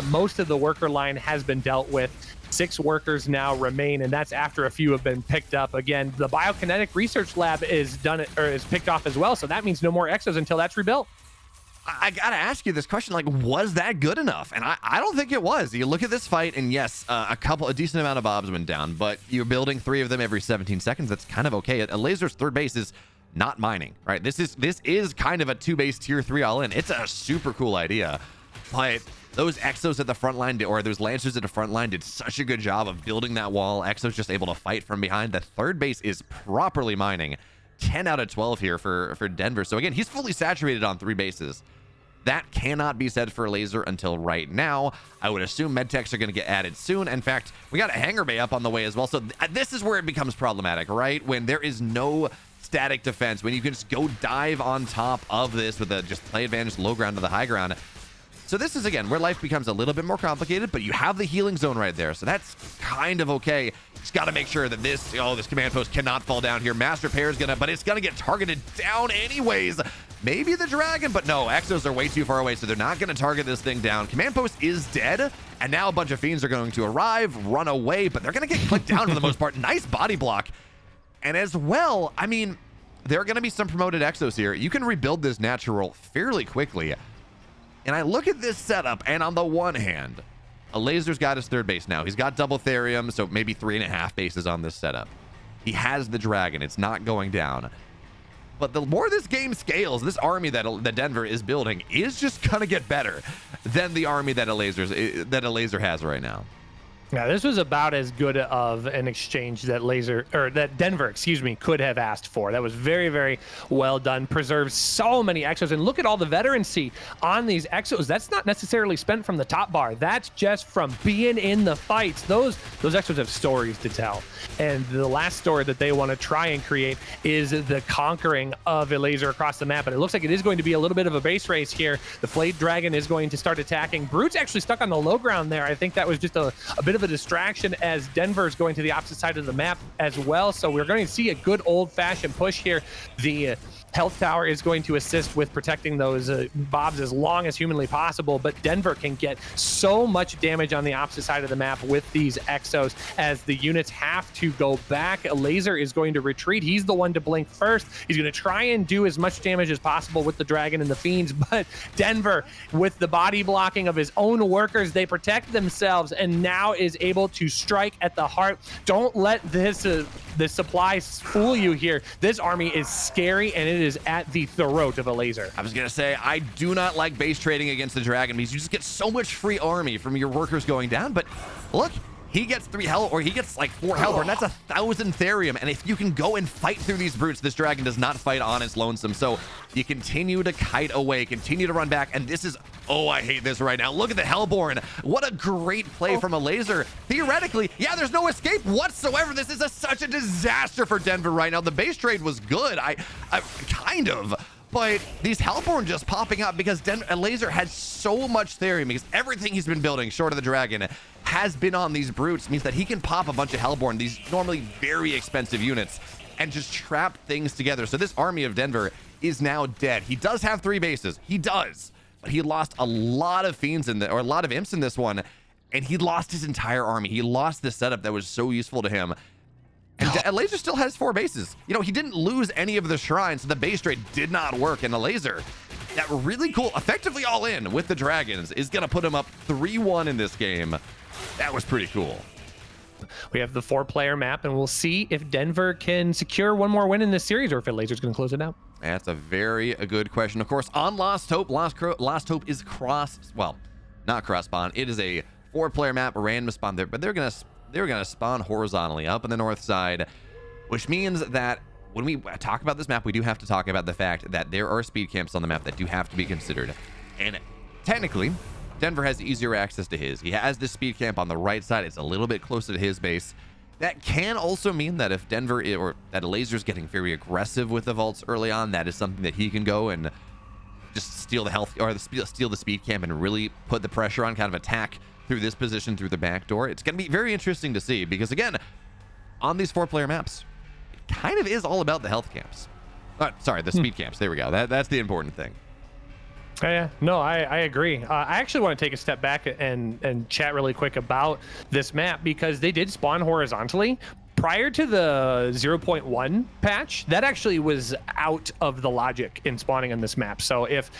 most of the worker line has been dealt with. 6 workers now remain, and that's after a few have been picked up. Again, the biokinetic research lab is done, or is picked off as well, so that means no more Exos until that's rebuilt. I gotta ask you this question, like, was that good enough? And I don't think it was. You look at this fight, and yes, a decent amount of Bobs went down, but you're building 3 of them every 17 seconds. That's kind of okay. Elazer's third base is not mining, right? This is kind of a 2-base tier 3 all in. It's a super cool idea, but those Exos at the front line, or those Lancers at the front line, did such a good job of building that wall. Exos just able to fight from behind. The third base is properly mining. 10 out of 12 here for Denver. So again, he's fully saturated on 3 bases. That cannot be said for Elazer until right now. I would assume medtechs are going to get added soon. In fact, we got a hangar bay up on the way as well. So this is where it becomes problematic, right? When there is no static defense, when you can just go dive on top of this with a just play advantage low ground to the high ground. So this is, again, where life becomes a little bit more complicated, but you have the healing zone right there. So that's kind of okay. Just got to make sure that this command post cannot fall down here. Mass repair is going to, but it's going to get targeted down anyways. Maybe the dragon, but no, Exos are way too far away, so they're not going to target this thing down. Command post is dead, and now a bunch of fiends are going to arrive, run away, but they're going to get clicked down for the most part. Nice body block. And as well, I mean, there are going to be some promoted Exos here. You can rebuild this natural fairly quickly. And I look at this setup, and on the one hand, Elazer's got his third base now. He's got double Therium, so maybe 3.5 bases on this setup. He has the dragon. It's not going down. But the more this game scales, this army that Denver is building is just going to get better than the army that Elazer has right now. Yeah, this was about as good of an exchange that Denver, could have asked for. That was very, very well done. Preserves so many Exos, and look at all the veterancy on these Exos. That's not necessarily spent from the top bar. That's just from being in the fights. Those Exos have stories to tell, and the last story that they want to try and create is the conquering of Elazer across the map. And it looks like it is going to be a little bit of a base race here. The Flayed Dragon is going to start attacking. Brute's actually stuck on the low ground there. I think that was just a bit of of a distraction as Denver's going to the opposite side of the map as well. So we're going to see a good old-fashioned push here. The health tower is going to assist with protecting those bobs as long as humanly possible, but Denver can get so much damage on the opposite side of the map with these exos as the units have to go back. Elazer is going to retreat. He's the one to blink first. He's going to try and do as much damage as possible with the dragon and the fiends, but Denver, with the body blocking of his own workers, they protect themselves and now is able to strike at the heart. Don't let this supplies fool you here. This army is scary and it is at the throat of Elazer. I was gonna say, I do not like base trading against the dragon because you just get so much free army from your workers going down. But look, he gets 3 health, or he gets like 4 health, and that's 1,000 therium. And if you can go and fight through these brutes, this dragon does not fight on its lonesome. So you continue to kite away, continue to run back, and this is, oh, I hate this right now. Look at the Hellborn. What a great play from Elazer. Theoretically, yeah, there's no escape whatsoever. This is such a disaster for Denver right now. The base trade was good. I kind of. But these Hellborn just popping up because Elazer has so much therium because everything he's been building short of the dragon has been on these brutes, means that he can pop a bunch of Hellborn, these normally very expensive units, and just trap things together. So this army of Denver is now dead. He does have 3 bases. He does. But he lost a lot of fiends or a lot of imps in this one, and he lost his entire army. He lost the setup that was so useful to him. And Elazer still has 4 bases. You know, he didn't lose any of the shrines, so the base trade did not work. And Elazer, that really cool, effectively all in with the dragons, is going to put him up 3-1 in this game. That was pretty cool. We have the 4-player map, and we'll see if Denver can secure one more win in this series or if Elazer's going to close it out. That's a very good question. Of course, on Lost Hope, Lost Hope is not cross spawn. It is a 4-player map, random spawn there, but they're going to spawn horizontally up in the north side, which means that when we talk about this map, we do have to talk about the fact that there are speed camps on the map that do have to be considered. And technically, Denver has easier access to his. He has this speed camp on the right side. It's a little bit closer to his base. That can also mean that if Denver or that Elazer's getting very aggressive with the vaults early on, that is something that he can go and just steal the health or steal the speed camp and really put the pressure on, kind of attack through this position through the back door. It's going to be very interesting to see because, again, on these 4-player maps, it kind of is all about the health camps. Sorry, the speed camps. There we go. That's the important thing. Yeah, no, I agree. I actually want to take a step back and chat really quick about this map because they did spawn horizontally. Prior to the 0.1 patch, that actually was out of the logic in spawning on this map. So if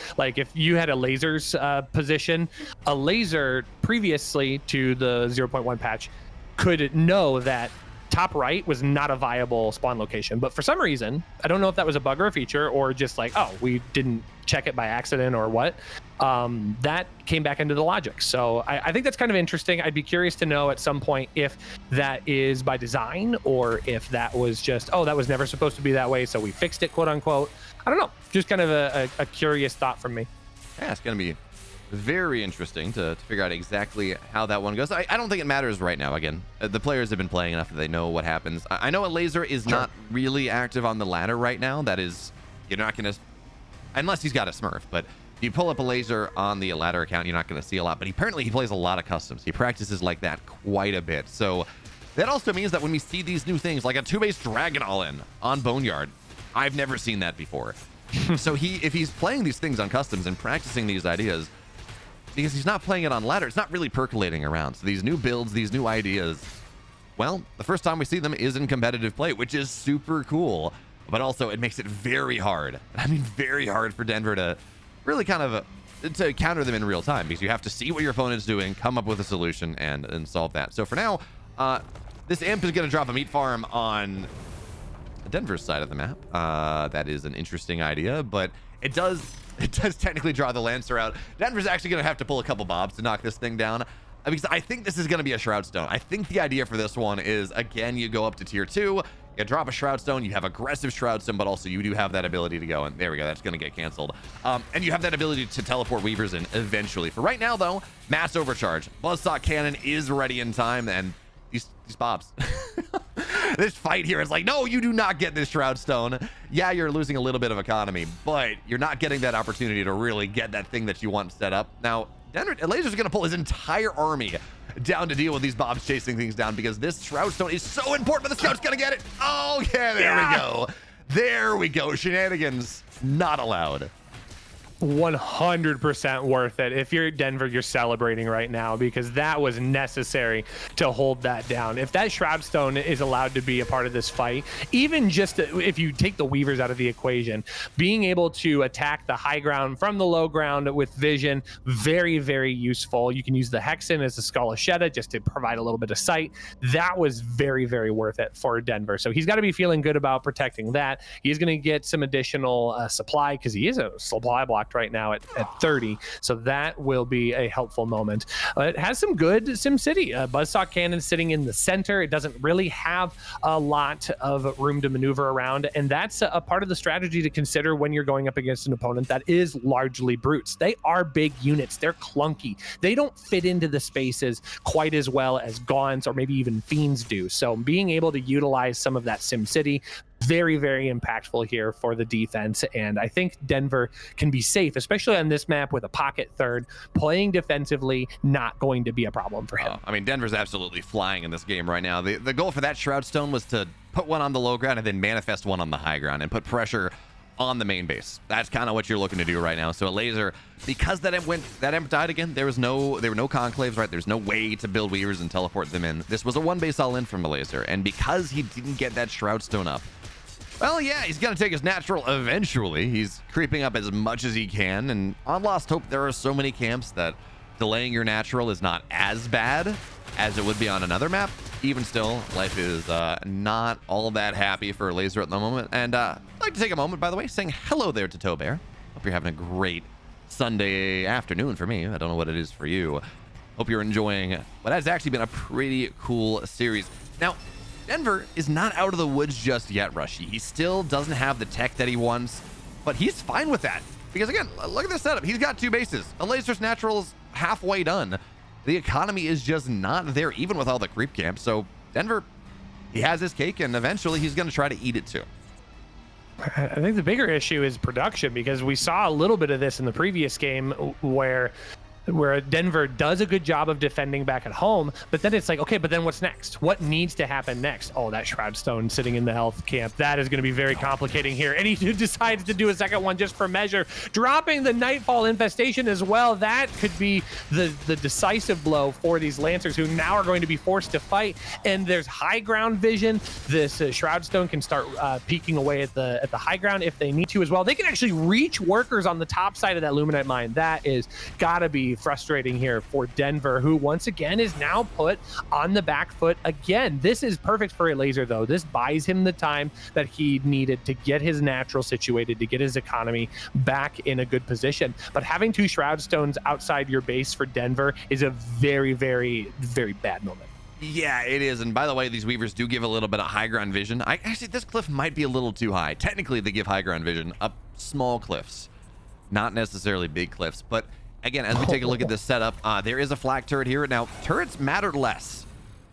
you had a Elazer's position, Elazer previously to the 0.1 patch could know that top right was not a viable spawn location. But for some reason, I don't know if that was a bug or a feature or just like, oh, we didn't check it by accident or what, that came back into the logic. So I think that's kind of interesting. I'd be curious to know at some point if that is by design or if that was just, oh, that was never supposed to be that way, so we fixed it, quote unquote. I don't know. Just kind of a curious thought from me. Yeah, it's going to be very interesting to figure out exactly how that one goes. I don't think it matters right now. Again, the players have been playing enough that they know what happens. I know Elazer is not really active on the ladder right now. That is, you're not going to, unless he's got a Smurf, but if you pull up Elazer on the ladder account, you're not going to see a lot. But apparently he plays a lot of customs. He practices like that quite a bit. So that also means that when we see these new things, like a 2-base dragon all-in on Boneyard, I've never seen that before. So if he's playing these things on customs and practicing these ideas, because he's not playing it on ladder, it's not really percolating around. So these new builds, these new ideas, well, the first time we see them is in competitive play, which is super cool. But also it makes it very hard. I mean, very hard for Denver to really kind of to counter them in real time, because you have to see what your opponent's doing, come up with a solution, and solve that. So for now, this imp is going to drop a meat farm on Denver's side of the map. That is an interesting idea, but it does technically draw the Lancer out. Denver's actually going to have to pull a couple bobs to knock this thing down, because I think this is going to be a Shroud Stone. I think the idea for this one is, again, you go up to tier 2, you drop a Shroud Stone, you have aggressive Shroud Stone, but also you do have that ability to go, and there we go, that's going to get canceled. And you have that ability to teleport Weavers in eventually. For right now, though, Mass Overcharge. Buzzsaw Cannon is ready in time, and these bobs. This fight here is like, no, you do not get this Shroud Stone. Yeah, you're losing a little bit of economy, but you're not getting that opportunity to really get that thing that you want set up. Now, Elazer's going to pull his entire army down to deal with these Bobs chasing things down, because this Shroud Stone is so important, but the Scout's gonna get it. Oh, yeah, there we go. There we go. Shenanigans not allowed. 100% worth it. If you're at Denver, you're celebrating right now, because that was necessary to hold that down. If that Shroud Stone is allowed to be a part of this fight, even just if you take the Weavers out of the equation, being able to attack the high ground from the low ground with vision, very, very useful. You can use the Hexen as the Skull of Shedda just to provide a little bit of sight. That was very, very worth it for Denver. So he's got to be feeling good about protecting that. He's going to get some additional supply, because he is a supply block right now at 30, so that will be a helpful moment. It has some good SimCity buzzsaw cannon sitting in the center. It doesn't really have a lot of room to maneuver around, and that's a part of the strategy to consider when you're going up against an opponent that is largely brutes. They are big units, they're clunky, they don't fit into the spaces quite as well as Gaunts or maybe even Fiends do. So being able to utilize some of that SimCity, very, very impactful here for the defense. And I think Denver can be safe, especially on this map with a pocket third. Playing defensively, not going to be a problem for him. I mean, Denver's absolutely flying in this game right now. The goal for that Shroud Stone was to put one on the low ground and then manifest one on the high ground and put pressure on the main base. That's kind of what you're looking to do right now. So Elazer, because that imp died again, there were no conclaves, right? There's no way to build Weavers and teleport them in. This was a one base all in from Elazer, and because he didn't get that Shroud Stone up, well, yeah, he's going to take his natural eventually. He's creeping up as much as he can. And on Lost Hope, there are so many camps that delaying your natural is not as bad as it would be on another map. Even still, life is not all that happy for Elazer at the moment. And I'd like to take a moment, by the way, saying hello there to Tobear. Hope you're having a great Sunday afternoon for me. I don't know what it is for you. Hope you're enjoying what has actually been a pretty cool series. Now, Denver is not out of the woods just yet, Rushy. He still doesn't have the tech that he wants, but he's fine with that. Because again, look at this setup. He's got 2 bases. Elazer's natural is halfway done. The economy is just not there, even with all the creep camps. So Denver, he has his cake, and eventually he's going to try to eat it too. I think the bigger issue is production, because we saw a little bit of this in the previous game where Denver does a good job of defending back at home, but then it's like, okay, but then what's next? What needs to happen next? Oh, that Shroud Stone sitting in the health camp. That is going to be very complicating here. And he decides to do a second one just for measure, dropping the Nightfall infestation as well. That could be the decisive blow for these Lancers, who now are going to be forced to fight. And there's high ground vision. This Shroud Stone can start peeking away at the high ground if they need to as well. They can actually reach workers on the top side of that Luminite mine. That is gotta be frustrating here for Denver, who once again is now put on the back foot again. This is perfect for Elazer, though. This buys him the time that he needed to get his natural situated, to get his economy back in a good position. But having 2 Shroud Stones outside your base for Denver is a very, very, very bad moment. Yeah, it is. And by the way, these Weavers do give a little bit of high ground vision. Actually, this cliff might be a little too high. Technically, they give high ground vision up small cliffs, not necessarily big cliffs. But again, as we take a look at this setup, there is a flak turret here. Now, turrets matter less.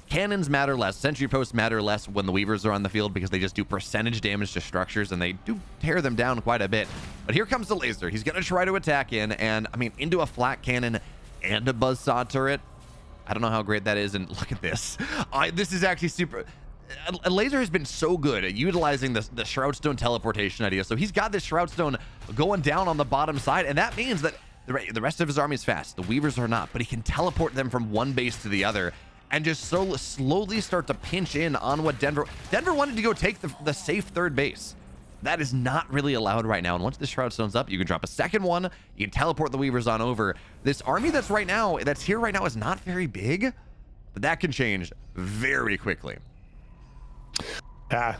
Cannons matter less. Sentry posts matter less when the Weavers are on the field, because they just do percentage damage to structures, and they do tear them down quite a bit. But here comes the Elazer. He's going to try to attack in, and I mean, into a flak cannon and a buzzsaw turret. I don't know how great that is, and look at this. This is actually super... Elazer has been so good at utilizing the Shroud Stone teleportation idea. So he's got this Shroud Stone going down on the bottom side, and that means that the rest of his army is fast. The Weavers are not, but he can teleport them from one base to the other and just so slowly start to pinch in on what Denver wanted to go take the safe third base. That is not really allowed right now. And once the Shroud Stone's up, you can drop a second one. You can teleport the Weavers on over. This army that's here right now is not very big, but that can change very quickly.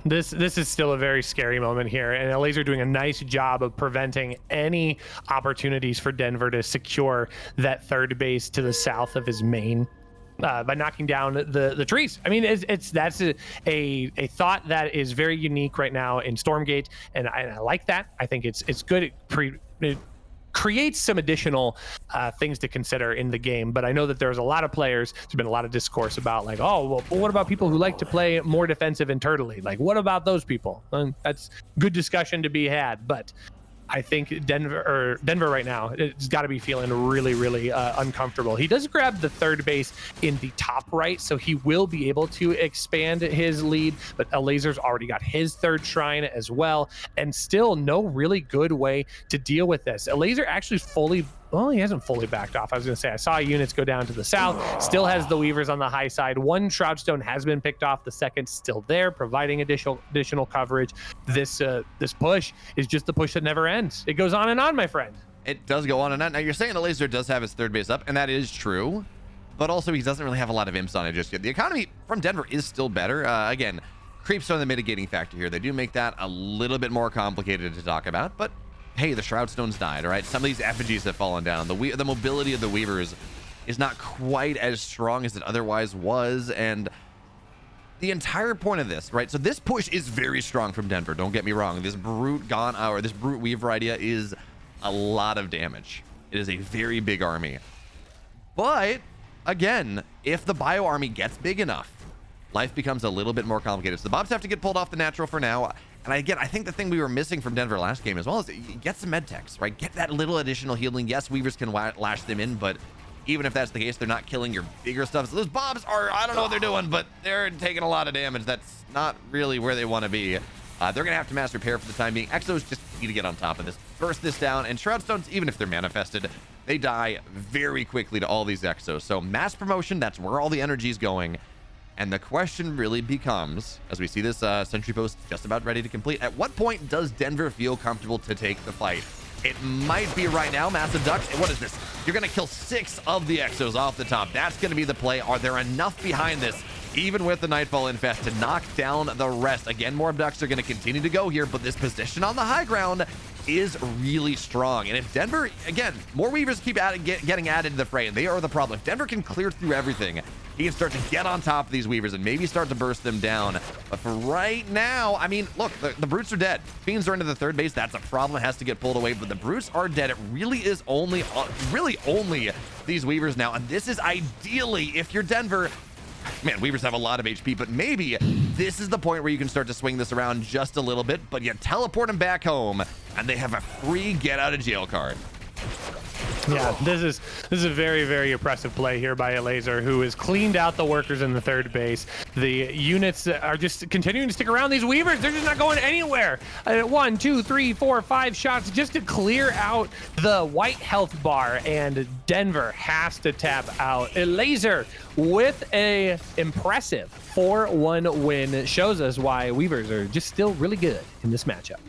This is still a very scary moment here, and Elazer doing a nice job of preventing any opportunities for Denver to secure that third base to the south of his main. By knocking down the trees. I mean, that's a thought that is very unique right now in Stormgate, and I like that. I think it's good. It creates some additional things to consider in the game. But I know that there's a lot of players. There's been a lot of discourse about like, oh, well, what about people who like to play more defensive and turtley? Like, what about those people? That's good discussion to be had. But I think Denver right now, it's got to be feeling really, really uncomfortable. He does grab the third base in the top right, so he will be able to expand his lead, but Elazer's already got his third shrine as well, and still no really good way to deal with this. Elazer actually well, he hasn't fully backed off. I was going to say, I saw units go down to the south, still has the Weavers on the high side. One Shroudstone has been picked off, the second still there, providing additional coverage. This push is just the push that never ends. It goes on and on, my friend. It does go on and on. Now, you're saying Elazer does have his third base up, and that is true, but also he doesn't really have a lot of imps on it just yet. The economy from Denver is still better. Again, creeps are the mitigating factor here. They do make that a little bit more complicated to talk about, but hey, the Shroudstones died, all right? Some of these effigies have fallen down. The mobility of the Weavers is not quite as strong as it otherwise was, and the entire point of this, right? So this push is very strong from Denver, don't get me wrong. This Brute this Brute Weaver idea is a lot of damage. It is a very big army. But, again, if the Bio army gets big enough, life becomes a little bit more complicated. So the Bobs have to get pulled off the natural for now. And again, I think the thing we were missing from Denver last game as well is get some med techs, right? Get that little additional healing. Yes, Weavers can lash them in, but even if that's the case, they're not killing your bigger stuff. So those Bobs are, I don't know what they're doing, but they're taking a lot of damage. That's not really where they want to be. They're going to have to mass repair for the time being. Exos just need to get on top of this, burst this down, and Shroudstones, even if they're manifested, they die very quickly to all these Exos. So mass promotion, that's where all the energy is going. And the question really becomes, as we see this sentry post just about ready to complete, at what point does Denver feel comfortable to take the fight? It might be right now. Massive Ducks. What is this? You're going to kill 6 of the Exos off the top. That's going to be the play. Are there enough behind this, even with the Nightfall Infest, to knock down the rest? Again, more Ducks are going to continue to go here, but this position on the high ground is really strong. And if Denver, again, more Weavers keep getting added to the fray, and they are the problem. If Denver can clear through everything, he can start to get on top of these Weavers and maybe start to burst them down. But for right now, I mean, look, the Brutes are dead. Fiends are into the third base. That's a problem. It has to get pulled away, but the Brutes are dead. It really is only these Weavers now. And this is ideally, if you're Denver, man, Weavers have a lot of HP, but maybe this is the point where you can start to swing this around just a little bit, but you teleport them back home, and they have a free get out of jail card. Yeah, this is a very, very impressive play here by Elazer, who has cleaned out the workers in the third base. The units are just continuing to stick around. These Weavers, they're just not going anywhere. 1, 2, 3, 4, 5 shots just to clear out the white health bar, and Denver has to tap out. Elazer with a impressive 4-1 win shows us why Weavers are just still really good in this matchup.